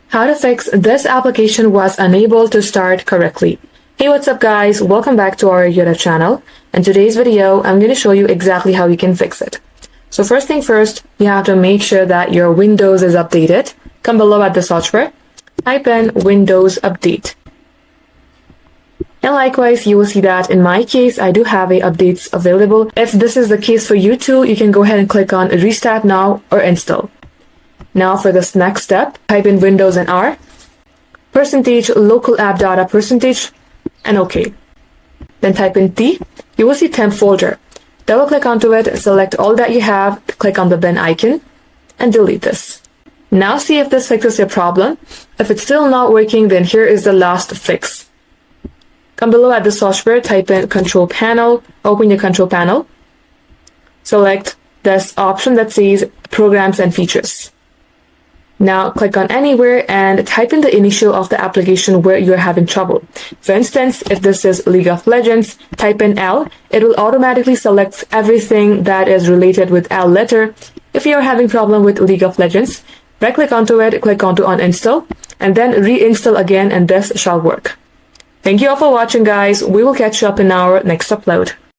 How to fix this application was unable to start correctly. Hey, what's up guys? Welcome back to our YouTube channel. In today's video, I'm going to show you exactly how you can fix it. So first thing first, you have to make sure that your Windows is updated. Come below at the search bar, type in Windows Update. And likewise, you will see that in my case, I do have updates available. If this is the case for you too, you can go ahead and click on Restart Now or Install. Now for this next step, type in Windows and R, %local app data %, and OK. Then type in T. You will see temp folder. Double click onto it, select all that you have, click on the bin icon, and delete this. Now see if this fixes your problem. If it's still not working, then here is the last fix. Come below at the search bar, type in Control Panel, open your Control Panel. Select this option that says Programs and Features. Now click on Anywhere and type in the initial of the application where you're having trouble. For instance, if this is League of Legends, type in L. It will automatically select everything that is related with L letter. If you're having problem with League of Legends, right click onto it, click onto Uninstall, and then reinstall again, and this shall work. Thank you all for watching guys. We will catch you up in our next upload.